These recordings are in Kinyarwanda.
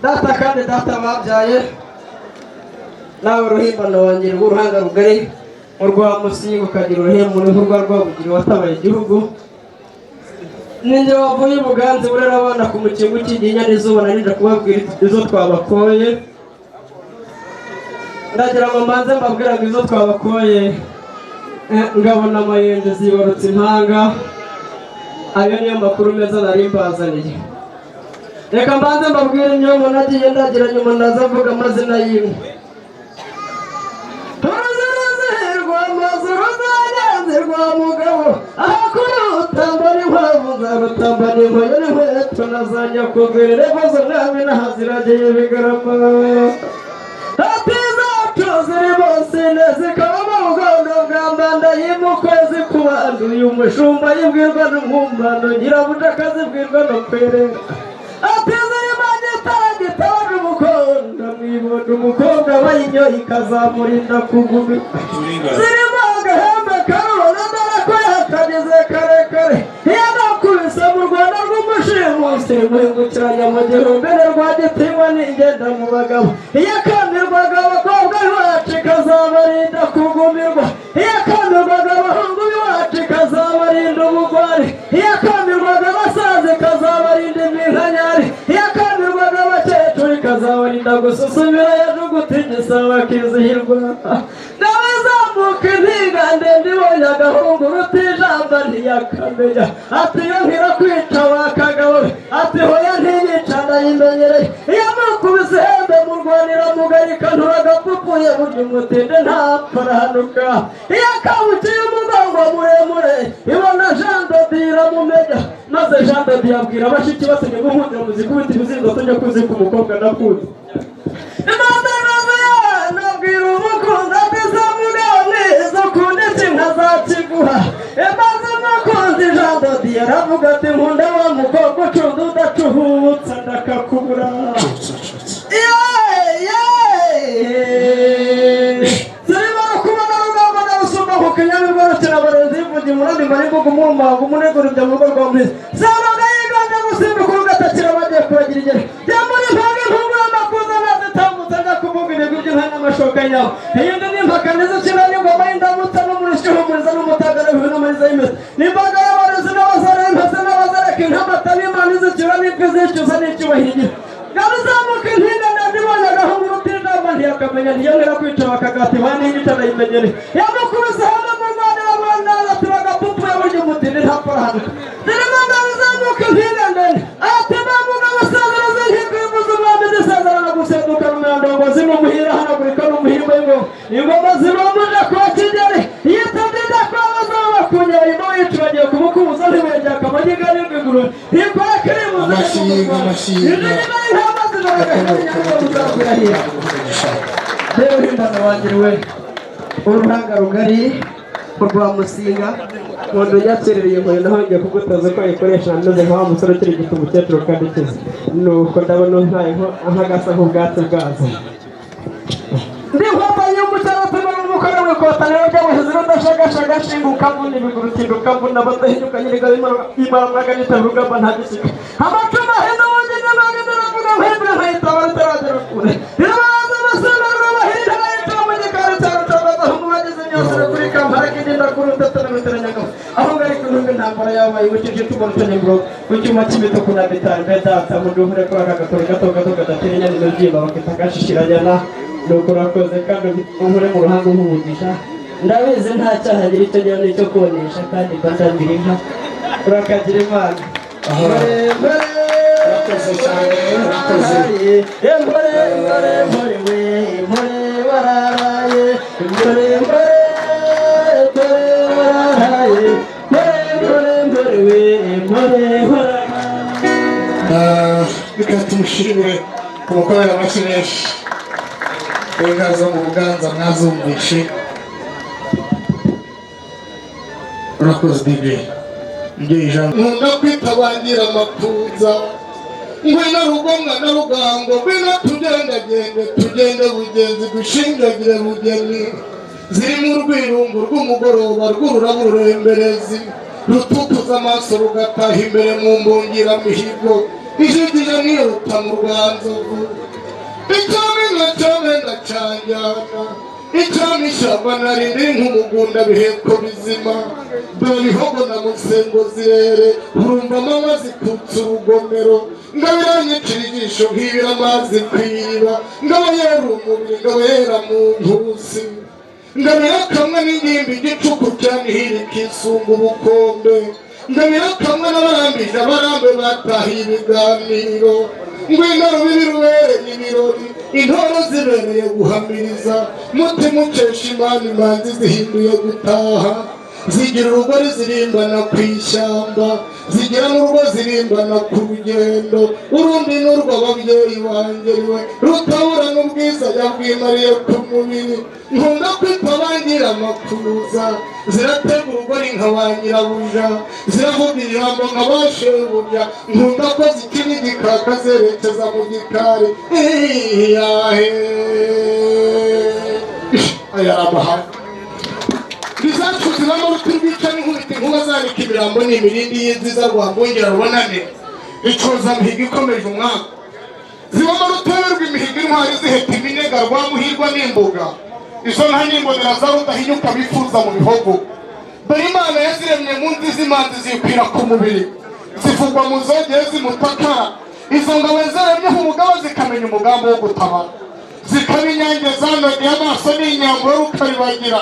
Data kandi data babyaye nawe ruhimbano wanjye rw'uruhanga rugari urwa musinga ukagira uruhembo n'urwa rwabugira watabaye igihugu ninjye wavuye ubuganzi burera abana ku mukingo cy'iginya n'izuba narinda kubabwira izo twabakoye ndagira ngo mbanze mbabwira ngo izo twabakoye ngabona amayende zibarutse impanga ayo niyo makuru meza nari mbazaniye reka mbanze mbabwire nyuma nagiye ndagira nyuma ndaza mvuga amazina y'imwe rwa mugabo ahakuru utambara inkwavu zarutambara inkoyo n'inkweto nazanya kugwira revozo nabi nahaziragiye bigarama ati zacu ziri bose zikabamo ubugondo bwa mbanda y'umukwezi kubanduye umushumba yibwirwa n'umwumbano nyirabuja zibwirwa no kwerenga ati ziri magitagitaje umukonda mwibondo umukobwa bayinyoye ikazamurinda kugumi zirimo agahembe karubona ko yakageze karekare iyo nakubise mu Rwanda rw'umushimusi muhingukiranya mu gihumbere rwa gitinywa n'ingenda mu bagabo iyo akamirwaga abakobwa iwacu ikazabarinda kugumirwa iyo akamirwaga abahungu iwacu ikazabarinda ubugwari iyo akamirwaga abasaza ikazabarinda iminkanyari iyo akamirwaga abakecuru ikazabarinda gususumira yajuguta igisabo akizihirwa nabazamuka intigande ndibonye agahungu rutijamba ntiyakamenya ati iyo nkira kwica wakagabo ati hoya ntiyica ndayimenyereye iyo mukubise ihembe murwanira mugarika nturagapfupuye burya umutinde ntapfa arahanuka iyo akabukiye umugongo muremure ibona Jean Dodi iramumenya maze Jean Dodi yabwira abashiki basinye guhundira muzikubita ibizinzo tujya kuzika umukobwa nakuze nabwira umukunzi ati zamuganiza kundi kinkaza aravuga ati nkunda wa mukobwa ucunda udacuhutsa ndakakubura zirimo no kubona rugamba n'abasumba ku kanyamirwa rukina abarenzi bivugira umurandi marimbuga umurumbago umunegura ibyo mu rugo rwa muhizi zabaga yiganje gusimbuka urugatakira bagiye kuragira igere byamuri mpange mpungura amakuza nazitambutse ajya kuvuga ibigwi by'inka n'amashoka yawe iyindi n'impaka nizo kina n'ingoma y'indamutsa n'umurishyo humuriza n'umutagara w'intumariza y'imeze n'imbaga y'abarezi n'abazara impese n'abazareka intamata n'imana izikira n'ipfi zicuza n'icyubahiro garuzamuka intingana ndibonagaho ngo urutinama ntiyakamenya ntiyongera kwica bakagati banihita ndayimenyere yamukubise hano mu rwanda y'abana aturaga pupu yaburya umutini ntapfarahanuka zirimo garuzamuka intingana atebamuga amasezerazo nk'ikwibuza umwami zisezerana guseduka rumyandongo zimuhira hanagurika n'umuhimbo y'ingoma ingoma zibamuje kwa kigeri yitabye idakwaba zabakunyera ino yica bagiye kumukubuza ntibegera akamanyiga n'imiguru ntikora kiribuza rero hindana wangiriwe uruhanga rugari urwa musinga umuntu yacerereye inkoni naho ngiye kugutaza ko ayikoresha nanoze nka wa musore ukiri gito umukecuru kandi kiza nuko ndabona ntaye nk'agasa nk'ubwatsi bwazo ndi nkombanyi y'umucyaro tuma n'umukore w'ikota rero ry'abahizi rudashagashaga shinguka mbunda ibiguru tinduka mbunda badahinyuka nyiriga imaraga nitaba urugamba ntagisika amacuma hino wongene bagende ravuga mpembere nkayitaba rutaragera kure birabaza abasore rurabahirira nkayitaba mu gikari cyaro cyagazaho umubagize imyosore kuri kampara kigenda kuri utatana miteranyagabo aho ngari kunumva intambara yabaye ubukije tubona utanyaburo ku cyuma cy'imituku na bitanga data mu duhure kuri aka gakore gato gato gadatera inyandiko ryimba bakita gashishiranyana nuko urakoze kandi uhure mu ruhanga umugisha ndabizi nta cyaha agira icyo gihe n'icyo konesha kandi mbandangira inka urakagira imana urakoze cyane urakoze mpore we mpore wararaye mpore wararaye mpore we mpore wararaye reka tumushimire ku mukorera amashyi menshi inka zo mu buganza mwazumvishe urakoze DJ nkunda kwitabangira amakuza ngwino rugomwa na rugango ngwino tugendagende tugende bugenzi dushingagire bugeni ziri mu rwirungu rw'umugoroba rw'ururabo ruremberezi rutukuza amaso rugataha imbere mu mbungiramihigo ijigije niruta mu rwanzovu icyami nkacyame ndacanjyana icyami ishyamba narindi nk'umugunda biheko bizima dore ihogo na musengo zirere urumva amama zikutse urugomero ngabiranyicira ijisho nk'ibira amazi kw'iriba ngabayera umubiri ngabayera mu ntusi ngabira kamwe n'ingimbi igicuku cyanihira ikisunga ubukombe ngabira kamwe n'abarambije abarambe batahiye ibiganiro ngwino rubibi rubereye ibirori intore zibereye guhamiriza mutima ukesha imana imanzi zihinduye gutaha zigira urugori zirimbana ku ishyamba zigira n'urugo zirimbana ku rugendo urundi n'urw'ababyeyi bangeriwe rutabura n'ubwiza yabwimariye ku mubiri nkunda kwitabangira amakuza ziratega urugori nka ba nyirabuja ziravuga ijambo nka ba shebuja nkunda ko zikina igikaka zerekeza mu gikari aya amahanga bizacu zibamo ruti rwica n'inkubiti inkuba zanika imirambo n'imirindi y'inziza rwagongera rubonane icuza mihigo ikomeje umwaka zibamo rutobe rw'imihigo intwari ziheta iminega rwamuhirwa n'imbuga izo nka n'imbonera za rudahinyuka bifuza mu bihogo dore imana yaziremye mu nzi z'imanzi zikwira ku mubiri zivugwa mu zogeye zimutakara izo ngabo zaremyeho umugabo zikamenya umugambi wo gutabara zikaba inyange zanogeye amaso n'inyambo y'urukabibagira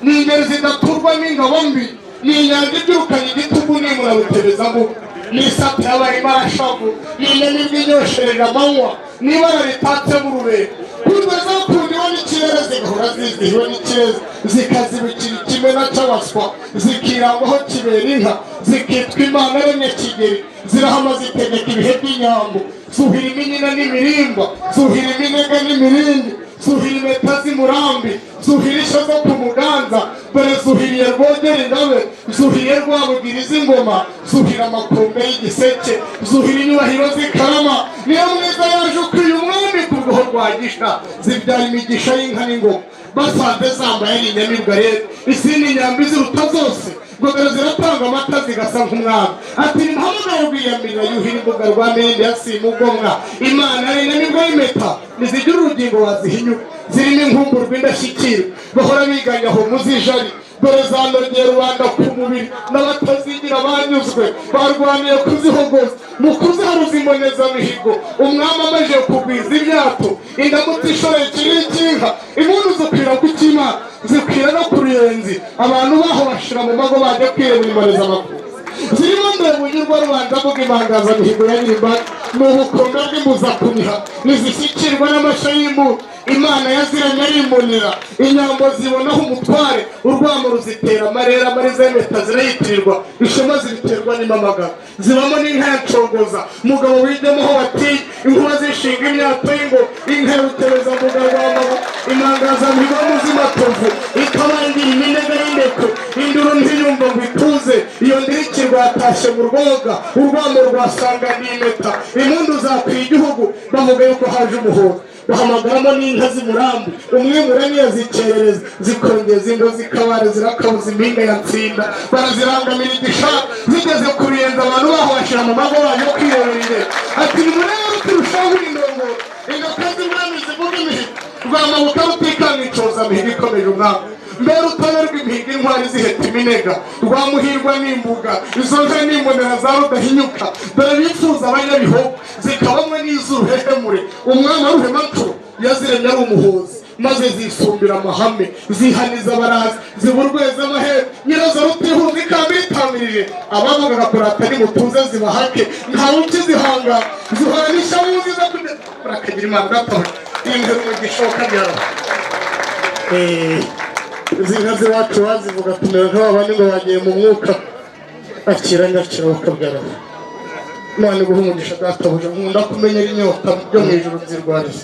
ni ingeri zidaturwa n'ingabo mbi ni inyanja ibyirukanye igitugu nimura rutebezamo ni isate y'abarimo arashavu ni ineni bw'inyoshereje amanywa n'ibara ritatse mu rubego kurwe zakundiwe n'ikirere zigahora zizihiwe n'ikirere zikazibukira ikimena cy'abaswa zikirangwaho kibera inka zikitwa imana y'abanyakigeri zirahama zitegeka ibihe by'inyambo zuhira iminyina n'imirimba zuhira iminega n'imirindi zuhira impeta z'Imurambi, zuhira ishyo zo ku Muganza, dore zuhiriye Rwogera Ingabe, zuhiriye Rwabugiri z'Ingoma, zuhira amakombe y'Igiseke, zuhira inyubahiro z'Ikarama, niyo mwiza yaje ukwiye umwami ku rwoho rwa Gisha, zibyara imigisha y'inka n'ingoma, basanze zambaye n'inyamibwa rero, izindi nyambi ziruta zose, ngomero ziratanga amata zigasa nk'umwami, ati nimuhamagare Rwiyamirira yuhira imbuga rwa Mirindi ya Simugomwa, Imana ari inyamibwa y'impeta, nizigira urugingo wazihinyura, zirimo inkumburwa indashyikirwa, bahora biganya aho muzijari, dore zanogeye rubanda ku mubiri, n'abatazigira banyuzwe, barwaniye kuzihogoza, mu kuziharuza imbonezamihigo, umwami amaze kugwiza imyato, indamutsi ishoreye ikiri cy'inka, impundu zikwira ku Cyimana, zikwira no ku Ruyenzi, abantu baho bashira mu mago bajya kwireba imbonezamakuza, zirimo ndebe unyurwa rubanda avuga impangazamihigo ya Nyirimbaga, mu bukombe bw'imbuzakuniha, nizishyikirwa n'amasha y'imbuto, Imana yaziranye arimbonera, inyambo zibonaho umutware, urwamo ruzitera amarera, amariza y'impeta zirayitirirwa, ishema zibiterwa n'imamagara, zibamo n'inka ya Ncogoza, umugabo wijyamo aho batiye, inkuba zishinga imyato y'ingo, inka ya Rutebezambuga rw'amabo, impangazamihigo y'Umuzimatovu, ikabangira iminega y'indekwe, induru ntiyumva ngo ituze, iyo ndirikirwa yatashye mu Rwoga, urwamo rwasanganiye impeta, impundu zakwiye igihugu, bavuga yuko haje umuhoro, bahamagaramo n'inka z'Imurambi, umwimura niyo zikerereza, zikongeza ingo zikabare, zirakabuza impinga ya Nsinda, barazirangamira igishaka, zigeze ku Ruyenzi, abantu baho bashira mu mago baje kwirebera imbere, ati nimurebe rutirushaho indongoro, ingoka z'umwami zivuga imihigo, Rwamabuka rutikanga incozamihigo ikomeje umwami, mbere utaberwa imihigo intwari ziheta iminega, Rwamuhirwa n'imbuga, izo nka n'imbonera za Rudahinyuka, dore bifuza abanyabihogo, zikabamwe n'iz'uruhehemure, umwami wa Ruhemancuro yaziremye ari umuhozi, maze zisumbira amahame, zihaniza abaraza, ziburweza amahembe, nyirazo rutihuza ikamba itamirije, abavugaga kurata nimutuze zibahake, ntawe ukizihanga, zihora n'ishavu ziza kujya barakagira Imana gatoya, inka z'umugisha w'Akagera. Izi nka z'iwacu bazivuga tumera nk'abandi ngo bagiye mu mwuka, akira nyakira w'Akagera. Imana iguhe umugisha databuja, nkunda kumenyera inyota byo mu ijuru nzirwariza.